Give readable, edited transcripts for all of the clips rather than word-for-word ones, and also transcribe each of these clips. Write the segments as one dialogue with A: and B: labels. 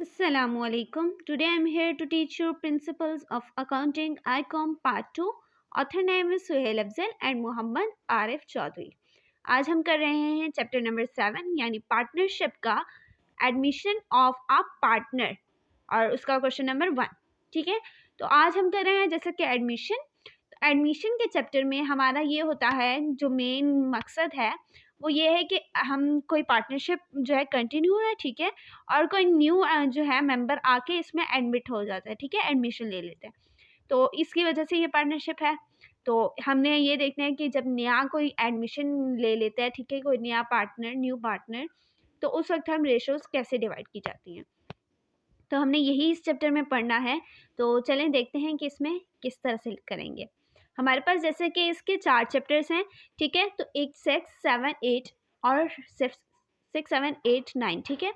A: Assalamualaikum. Today I'm here to teach you principles of accounting ICOM part 2. Author name is Suhail Afzal and Mohammad Arif Chaudhary. आज हम कर रहे हैं chapter number 7 यानी partnership का admission of a partner और उसका question number 1. ठीक है, तो आज हम कर रहे हैं जैसे कि एडमिशन के चैप्टर में हमारा ये होता है, जो मेन मकसद है वो ये है कि हम कोई पार्टनरशिप जो है कंटिन्यू है, ठीक है, और कोई न्यू जो है मेंबर आके इसमें एडमिट हो जाता है, ठीक है, एडमिशन ले लेते हैं, तो इसकी वजह से ये पार्टनरशिप है. तो हमने ये देखना है कि जब नया कोई एडमिशन ले लेता है, ठीक है, कोई नया पार्टनर, न्यू पार्टनर, तो उस वक्त हम रेशोज़ कैसे डिवाइड की जाती हैं, तो हमने यही इस चैप्टर में पढ़ना है. तो चलें देखते हैं कि इसमें किस तरह से करेंगे. हमारे पास जैसे कि इसके 4 चैप्टर्स हैं, ठीक है, तो 6, 7, 8 और 6, 7, 8, 9, ठीक है,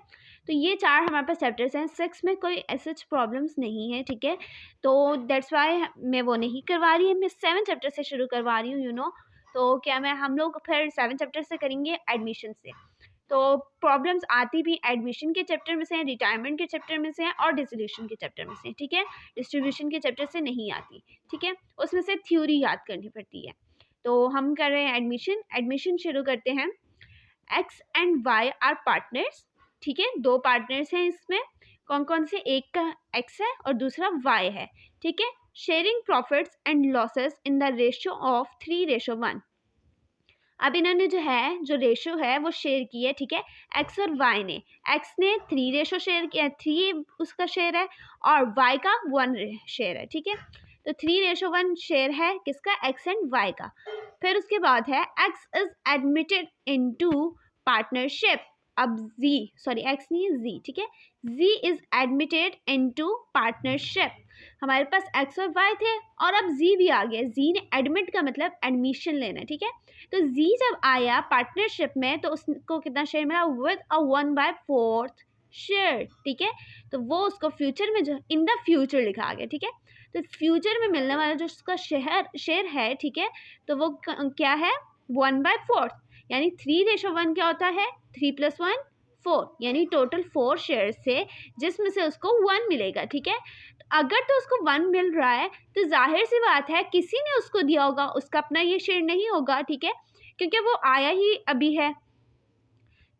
A: तो ये 4 हमारे पास चैप्टर्स हैं. 6 में कोई ऐसे प्रॉब्लम्स नहीं है, ठीक है, तो दैट्स वाई मैं वो नहीं करवा रही, मैं 7 चैप्टर से शुरू करवा रही हूँ, तो क्या हम लोग फिर 7 चैप्टर से करेंगे एडमिशन से. तो प्रॉब्लम्स आती भी एडमिशन के चैप्टर में से हैं, रिटायरमेंट के चैप्टर में से हैं और डिसोल्यूशन के चैप्टर में से, ठीक है, डिस्ट्रीब्यूशन के चैप्टर से नहीं आती, ठीक है, उसमें से थ्योरी याद करनी पड़ती है. तो हम कर रहे हैं एडमिशन शुरू करते हैं. X and Y are partners, ठीक है, 2 पार्टनर्स हैं इसमें. कौन कौन से? एक का एक्स है और दूसरा वाई है, ठीक है. Sharing profits and losses in the ratio of 3:1. अब इन्होंने जो रेशो है वो शेयर की है, ठीक है, एक्स और वाई ने. एक्स ने 3 रेशो शेयर किया, 3 उसका शेयर है और वाई का 1 शेयर है, ठीक है, तो 3:1 शेयर है किसका? एक्स एंड वाई का. फिर उसके बाद है x is admitted into partnership. अब एक्स नहीं है जी, ठीक है, जी इज एडमिटेड इनटू पार्टनरशिप. हमारे पास एक्स और वाई थे और अब जी भी आ गया. जी ने एडमिट का मतलब एडमिशन लेना, ठीक है, तो जी जब आया पार्टनरशिप में तो उसको कितना शेयर मिला? विद अ 1/4 शेयर, ठीक है, तो वो उसको फ्यूचर में जो इन द फ्यूचर लिखा आ गया, ठीक है, तो फ्यूचर में मिलने वाला जो उसका शेयर है, ठीक है, तो वो क्या है? 1/4, यानी 3:1 क्या होता है? 3 + 1 4, यानी टोटल 4 शेयर से जिसमें से उसको 1 मिलेगा, ठीक है. अगर तो उसको 1 मिल रहा है तो जाहिर सी बात है किसी ने उसको दिया होगा, उसका अपना ये शेयर नहीं होगा, ठीक है, क्योंकि वो आया ही अभी है.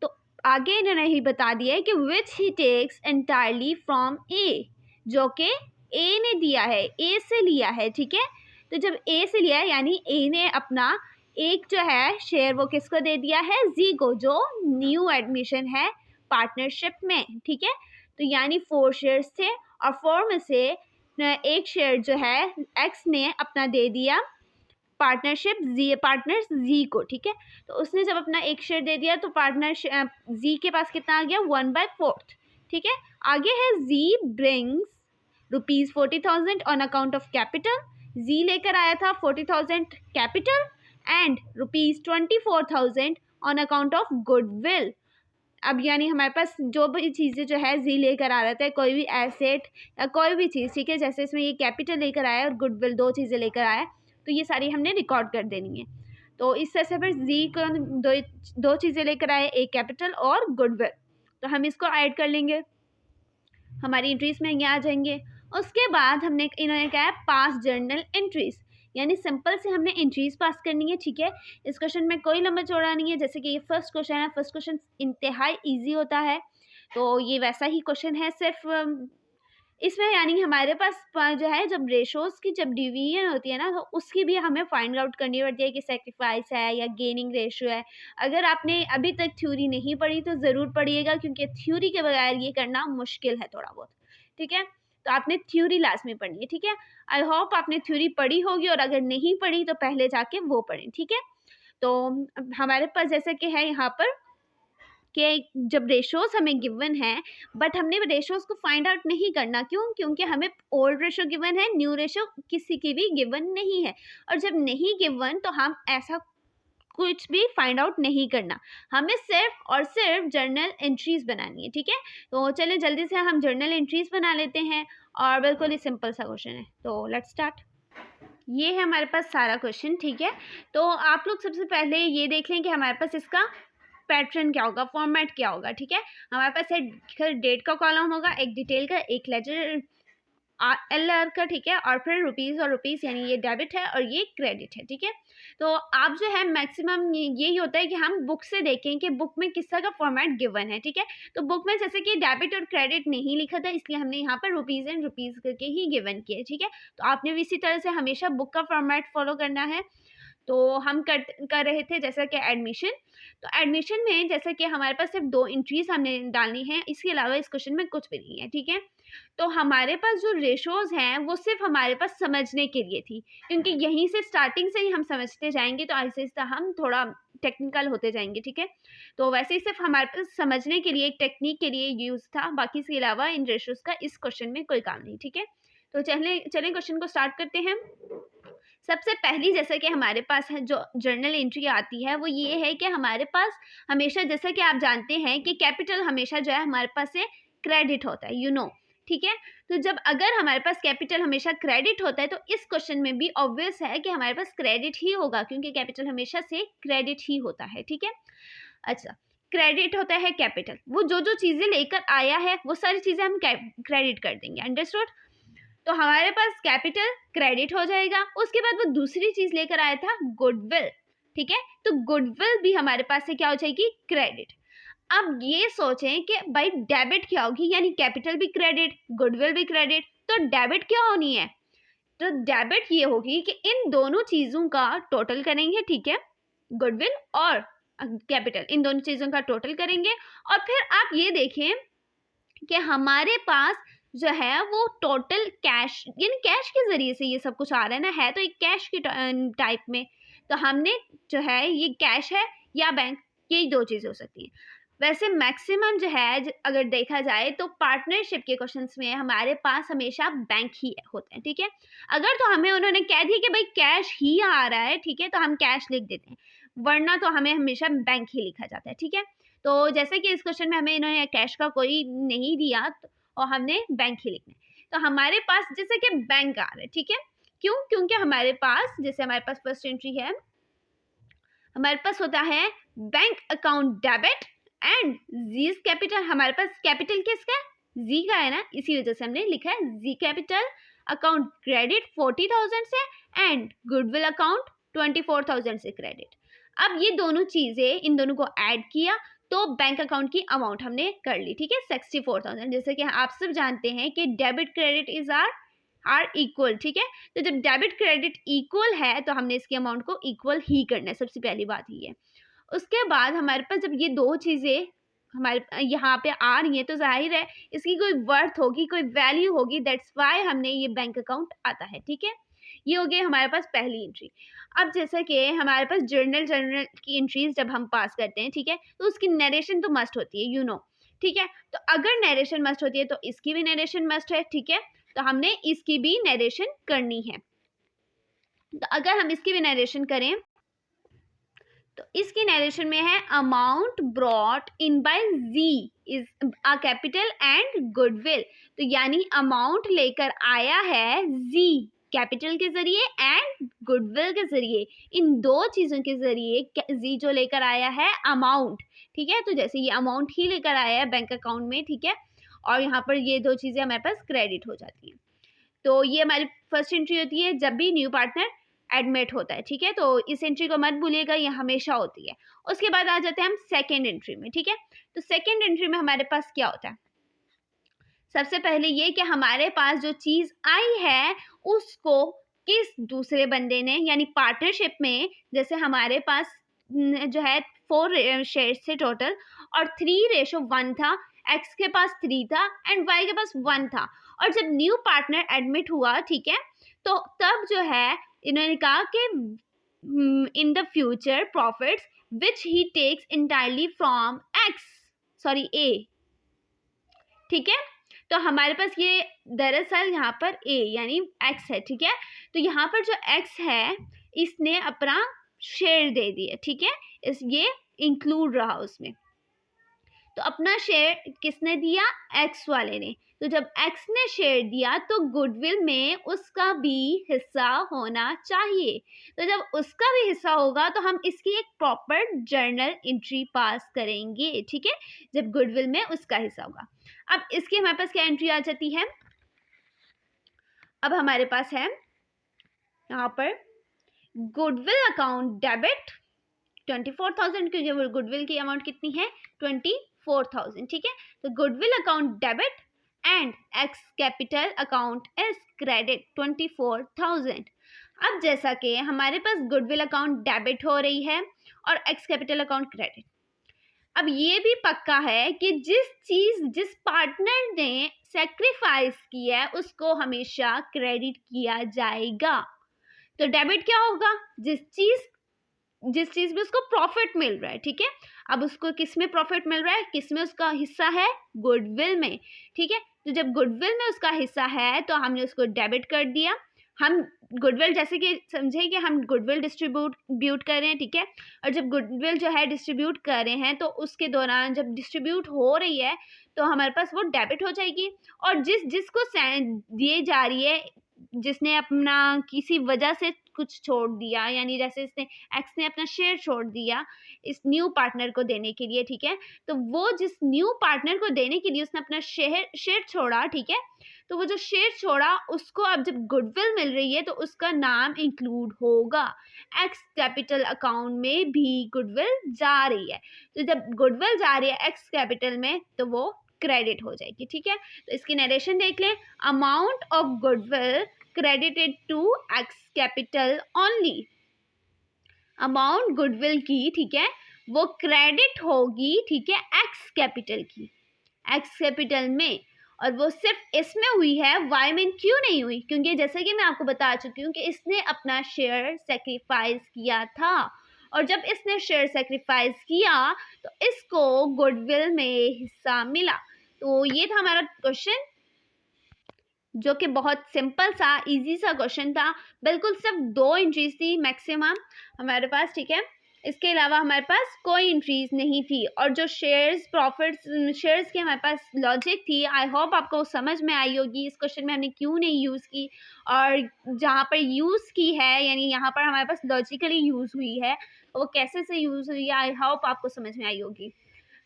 A: तो आगे इन्होंने ही बता दिया है कि विच ही टेक्स एंटायरली फ्रॉम ए, जो कि ए ने दिया है, ए से लिया है, ठीक है, तो जब ए से लिया है यानी ए ने अपना एक जो है शेयर वो किसको दे दिया है? जी को, जो न्यू एडमिशन है पार्टनरशिप में, ठीक है, तो यानी 4 शेयर्स थे और 4 में से एक शेयर जो है एक्स ने अपना दे दिया पार्टनर्स जी को, ठीक है, तो उसने जब अपना एक शेयर दे दिया तो पार्टनर जी के पास कितना आ गया? 1/4, ठीक है. आगे है G brings ₹40,000 on account of capital. G लेकर आया था 40,000 capital and ₹24,000 on account of goodwill. अब यानी हमारे पास जो भी चीज़ें जो है जी लेकर आ रहा था, कोई भी एसेट या कोई भी चीज़, ठीक है, जैसे इसमें ये कैपिटल लेकर आया और गुडविल 2 चीज़ें लेकर आया, तो ये सारी हमने रिकॉर्ड कर देनी है. तो इस तरह से फिर जी को दो चीज़ें लेकर आए, एक कैपिटल और गुडविल, तो हम इसको ऐड कर लेंगे, हमारी एंट्रीज में ये आ जाएंगे. उसके बाद हमने इन्होंने कहा है पास जर्नल एंट्रीज, यानी सिंपल से हमने एंट्रीज पास करनी है, ठीक है. इस क्वेश्चन में कोई लंबा चौड़ा नहीं है, जैसे कि ये फर्स्ट क्वेश्चन है, फर्स्ट क्वेश्चन इंतहाई इजी होता है, तो ये वैसा ही क्वेश्चन है. सिर्फ इसमें यानी हमारे पास जो है जब रेशोज़ की जब डिवीजन होती है ना, तो उसकी भी हमें फाइंड आउट करनी पड़ती है कि सेक्रीफाइस है या गेनिंग रेशो है. अगर आपने अभी तक थ्योरी नहीं पढ़ी तो ज़रूर पढ़िएगा, क्योंकि थ्योरी के बगैर ये करना मुश्किल है थोड़ा बहुत, ठीक है, तो आपने थ्योरी लाजमी पढ़नी है, ठीक है. आई होप आपने थ्योरी पढ़ी होगी, और अगर नहीं पढ़ी तो पहले जाके वो पढ़ें, ठीक है. तो हमारे पास जैसे कि है यहाँ पर कि जब रेशोज़ हमें गिवन है, बट हमने रेशोज़ को फाइंड आउट नहीं करना, क्यों? क्योंकि हमें ओल्ड रेशो गिवन है, न्यू रेशो किसी की भी गिवन नहीं है, और जब नहीं गिवन तो हम ऐसा कुछ भी फाइंड आउट नहीं करना, हमें सिर्फ और सिर्फ जर्नल एंट्रीज बनानी है, ठीक है. तो चलिए जल्दी से हम जर्नल एंट्रीज बना लेते हैं, और बिल्कुल ही सिंपल सा क्वेश्चन है, तो लेट्स स्टार्ट. ये है हमारे पास सारा क्वेश्चन, ठीक है. तो आप लोग सबसे पहले ये देख लें कि हमारे पास इसका पैटर्न क्या होगा, फॉर्मेट क्या होगा, ठीक है। हमारे पास एक डेट का कॉलम होगा, एक डिटेल का, एक लेजर LR का, ठीक है, और फिर रुपीज़ और रुपीज़, यानी ये डेबिट है और ये क्रेडिट है, ठीक है। तो आप जो है मैक्सिमम यही होता है कि हम बुक से देखें कि बुक में किस तरह का फॉर्मेट गिवन है, ठीक है। तो बुक में जैसे कि डेबिट और क्रेडिट नहीं लिखा था, इसलिए हमने यहाँ पर रुपीज़ एंड रुपीज़ करके ही गिवन किया, ठीक है। तो आपने भी इसी तरह से हमेशा बुक का फॉर्मेट फॉलो करना है। तो हम कर रहे थे जैसा कि एडमिशन। तो एडमिशन में जैसा कि हमारे पास सिर्फ 2 एंट्रीज हमने डालनी है, इसके अलावा इस क्वेश्चन में कुछ भी नहीं है, ठीक है। तो हमारे पास जो रेशोज़ हैं वो सिर्फ हमारे पास समझने के लिए थी, क्योंकि यहीं से स्टार्टिंग से ही हम समझते जाएंगे तो आहिस्ता हम थोड़ा टेक्निकल होते जाएंगे, ठीक है। तो वैसे ही सिर्फ हमारे पास समझने के लिए, एक टेक्निक के लिए यूज़ था, बाकी इसके अलावा इन रेशोज़ का इस क्वेश्चन में कोई काम नहीं, ठीक है। तो चलें क्वेश्चन को स्टार्ट करते हैं। सबसे पहली जैसा कि हमारे पास है जो जर्नल एंट्री आती है वो ये है कि हमारे पास हमेशा, जैसा कि आप जानते हैं कि कैपिटल हमेशा जो है हमारे पास से क्रेडिट होता है, ठीक है। तो जब अगर हमारे पास कैपिटल हमेशा क्रेडिट होता है तो इस क्वेश्चन में भी ऑब्वियस है कि हमारे पास क्रेडिट ही होगा, क्योंकि कैपिटल हमेशा से क्रेडिट ही होता है, ठीक है। अच्छा, क्रेडिट होता है कैपिटल, वो जो चीज़ें लेकर आया है वो सारी चीज़ें हम क्रेडिट कर देंगे, अंडरस्टूड। तो हमारे पास कैपिटल क्रेडिट हो जाएगा। उसके बाद वो दूसरी चीज लेकर आया था गुडविल, ठीक है। तो गुडविल भी हमारे पास से क्या हो जाएगी, क्रेडिट। अब ये सोचें कि भाई डेबिट क्या होगी, यानी कैपिटल भी क्रेडिट, गुडविल भी क्रेडिट, तो डेबिट क्या होनी है, तो डेबिट ये होगी कि इन दोनों चीजों का टोटल करेंगे, ठीक है, गुडविल और कैपिटल, इन दोनों चीजों का टोटल करेंगे। और फिर आप ये देखें कि हमारे पास जो है वो टोटल कैश, यानी कैश के ज़रिए से ये सब कुछ आ रहा है ना, है तो एक कैश की टाइप में। तो हमने जो है ये कैश है या बैंक, यही 2 चीज़ें हो सकती हैं। वैसे मैक्सिमम जो है अगर देखा जाए तो पार्टनरशिप के क्वेश्चंस में हमारे पास हमेशा बैंक ही होते हैं, ठीक है। अगर तो हमें उन्होंने कह दिया कि भाई कैश ही आ रहा है, ठीक है, तो हम कैश लिख देते हैं, वरना तो हमें हमेशा बैंक ही लिखा जाता है, ठीक है। तो जैसे कि इस क्वेश्चन में हमें इन्होंने कैश का कोई नहीं दिया और हमने बैंक ही लिखना है, तो हमारे पास जैसे कि बैंक आ रहा है, ठीक है। क्यों, क्योंकि हमारे पास जैसे हमारे पास फर्स्ट एंट्री है, हमारे पास होता है bank account debit and G's capital. हमारे पास कैपिटल किसका है, जी का है ना, इसी वजह से हमने लिखा है जी कैपिटल अकाउंट क्रेडिट 40,000 से एंड गुडविल अकाउंट 24,000 से क्रेडिट। अब ये दोनों चीजें, इन दोनों को ऐड किया तो बैंक अकाउंट की अमाउंट हमने कर ली, ठीक है, 64,000। जैसे कि आप सब जानते हैं कि debit credit is are equal, ठीक है। तो जब डेबिट क्रेडिट इक्वल है तो हमने इसकी अमाउंट को इक्वल ही करना है, सबसे पहली बात ही है। उसके बाद हमारे पास जब ये 2 चीज़ें हमारे यहाँ पे आ रही हैं तो जाहिर है इसकी कोई वर्थ होगी, कोई वैल्यू होगी, दैट्स वाई हमने ये बैंक अकाउंट आता है, ठीक है। ये हो गई हमारे पास पहली एंट्री। अब जैसे कि हमारे पास जर्नल की एंट्रीज जब हम पास करते हैं, ठीक है, तो उसकी नरेशन तो मस्ट होती है, ठीक है। तो अगर नरेशन मस्ट होती है तो इसकी भी नरेशन मस्ट है, ठीक है। तो हमने इसकी भी नरेशन करनी है। तो अगर हम इसकी भी नरेशन करें तो इसकी नरेशन में है amount brought in by G is a capital and goodwill. तो यानी अमाउंट लेकर आया है जी कैपिटल के जरिए एंड गुडविल के जरिए, इन 2 चीजों के जरिए जी जो लेकर आया है अमाउंट, ठीक है। तो जैसे ये अमाउंट ही लेकर आया है बैंक अकाउंट में, ठीक है, और यहाँ पर ये 2 चीजें हमारे पास क्रेडिट हो जाती हैं। तो ये हमारी फर्स्ट एंट्री होती है जब भी न्यू पार्टनर एडमिट होता है, ठीक है। तो इस एंट्री को मत भूलिएगा, ये हमेशा होती है। उसके बाद आ जाते हैं हम सेकेंड एंट्री में, ठीक है। तो सेकेंड एंट्री में हमारे पास क्या होता है, सबसे पहले ये कि हमारे पास जो चीज आई है उसको किस दूसरे बंदे ने, यानी पार्टनरशिप में, जैसे हमारे पास जो है 4 शेयर थे टोटल और 3:1 था, एक्स के पास 3 था एंड वाई के पास 1 था। और जब न्यू पार्टनर एडमिट हुआ, ठीक है, तो तब जो है इन्होंने कहा कि in the future profits which he takes entirely from A, ठीक है। तो हमारे पास ये दरअसल यहाँ पर ए यानी एक्स है, ठीक है। तो यहाँ पर जो एक्स है इसने अपना शेयर दे दिया, ठीक है, ये इंक्लूड रहा उसमें। तो तो अपना शेयर किसने दिया? एक्स वाले ने। तो जब एक्स ने शेयर दिया तो गुडविल में उसका भी हिस्सा होना चाहिए। तो जब उसका भी हिस्सा होगा तो हम इसकी एक प्रॉपर जर्नल एंट्री पास करेंगे, ठीक है, जब गुडविल में उसका हिस्सा होगा। अब इसकी हमारे पास क्या एंट्री आ जाती है? अब हमारे पास है यहाँ पर गुडविल अकाउंट डेबिट 24,000, क्योंकि वो गुडविल की अमाउंट कितनी है? 24,000, ठीक है। तो goodwill account debit and x capital account is credit 24,000। अब जैसा कि हमारे पास गुडविल अकाउंट डेबिट हो रही है और एक्स कैपिटल अकाउंट क्रेडिट, अब ये भी पक्का है कि जिस पार्टनर ने सेक्रीफाइस किया है उसको हमेशा क्रेडिट किया जाएगा। तो डेबिट क्या होगा? जिस चीज में उसको प्रॉफिट मिल रहा है, ठीक है। अब उसको किस में प्रॉफिट मिल रहा है? किस में उसका हिस्सा है? गुडविल में, ठीक है। तो जब गुडविल में उसका हिस्सा है तो हमने उसको डेबिट कर दिया। हम गुडविल, जैसे कि समझे कि हम गुडविल डिस्ट्रीब्यूट कर रहे हैं, ठीक है। और जब गुडविल जो है डिस्ट्रीब्यूट कर रहे हैं तो उसके दौरान जब डिस्ट्रीब्यूट हो रही है तो हमारे पास वो डेबिट हो जाएगी। और जिसको दिए जा रही है, जिसने अपना किसी वजह से कुछ छोड़ दिया, यानी जैसे इसने एक्स ने अपना शेयर छोड़ दिया इस न्यू पार्टनर को देने के लिए, ठीक है। तो वो जिस न्यू पार्टनर को देने के लिए उसने अपना शेयर छोड़ा, ठीक है। तो वो जो शेयर छोड़ा उसको अब जब गुडविल मिल रही है तो उसका नाम इंक्लूड होगा। एक्स कैपिटल अकाउंट में भी गुडविल जा रही है। तो जब गुडविल जा रही है एक्स कैपिटल में तो वो क्रेडिट हो जाएगी, ठीक है। तो इसकी नरेशन देख लें। Amount of goodwill credited to X capital only. Amount goodwill की, ठीक है, वो क्रेडिट होगी, ठीक है, एक्स कैपिटल की, एक्स कैपिटल में। और वो सिर्फ इसमें हुई है, वाई में क्यों नहीं हुई? क्योंकि जैसे कि मैं आपको बता चुकी हूँ कि इसने अपना शेयर सेक्रीफाइस किया था। और जब इसने शेयर सेक्रीफाइस किया तो इसको गुडविल में हिस्सा मिला। तो ये था हमारा क्वेश्चन, जो कि बहुत सिंपल सा इजी सा क्वेश्चन था। बिल्कुल सिर्फ 2 एंट्रीज थी मैक्सिमम हमारे पास, ठीक है। इसके अलावा हमारे पास कोई एंट्रीज नहीं थी। और जो शेयर्स की हमारे पास लॉजिक थी, आई होप आपको समझ में आई होगी इस क्वेश्चन में हमने क्यों नहीं यूज़ की, और जहाँ पर यूज़ की है यानी यहाँ पर हमारे पास लॉजिकली यूज़ हुई है, वो कैसे से यूज़ हुई है, आई होप आपको समझ में आई होगी।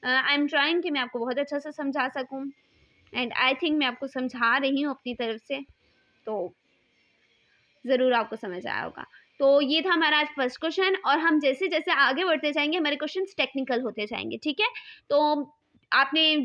A: आई एम ट्राइंग कि मैं आपको बहुत अच्छा से समझा सकूँ, एंड आई थिंक मैं आपको समझा रही हूँ अपनी तरफ से, तो ज़रूर आपको समझ आया होगा। तो ये था हमारा आज फर्स्ट क्वेश्चन, और हम जैसे जैसे आगे बढ़ते जाएंगे हमारे क्वेश्चंस टेक्निकल होते जाएंगे, ठीक है। तो आपने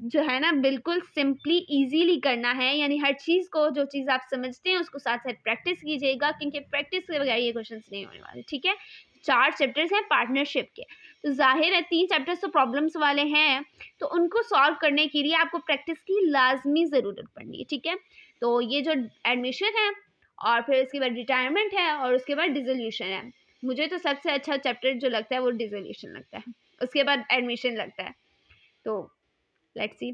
A: जो है ना बिल्कुल सिंपली इजीली करना है, यानी हर चीज़ को, जो चीज़ आप समझते हैं उसको साथ साथ प्रैक्टिस कीजिएगा, क्योंकि प्रैक्टिस के बगैर ये क्वेश्चंस नहीं होने वाले, ठीक है। 4 चैप्टर्स हैं पार्टनरशिप के, तो जाहिर है 3 चैप्टर्स तो प्रॉब्लम्स वाले हैं, तो उनको सॉल्व करने के लिए आपको प्रैक्टिस की लाजमी ज़रूरत पड़नी है, ठीक है। तो ये जो एडमिशन है और फिर उसके बाद रिटायरमेंट है और उसके बाद डिसोल्यूशन है, मुझे तो सबसे अच्छा चैप्टर जो लगता है वो डिसोल्यूशन लगता है, उसके बाद एडमिशन लगता है। तो लेट्स सी,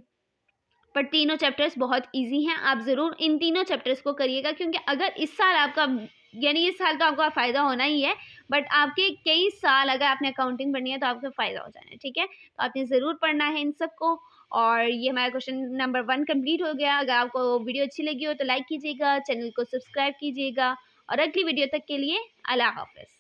A: पर तीनों चैप्टर्स बहुत इजी हैं, आप ज़रूर इन तीनों चैप्टर्स को करिएगा, क्योंकि अगर इस साल आपका, यानी इस साल तो आपका फ़ायदा होना ही है, बट आपके कई साल अगर आपने अकाउंटिंग पढ़नी है तो आपका फ़ायदा हो जाना है, ठीक है। तो आपने ज़रूर पढ़ना है इन सबको। और ये हमारा क्वेश्चन नंबर 1 कंप्लीट हो गया। अगर आपको वीडियो अच्छी लगी हो तो लाइक कीजिएगा, चैनल को सब्सक्राइब कीजिएगा, और अगली वीडियो तक के लिए अल्लाह हाफ़िज़।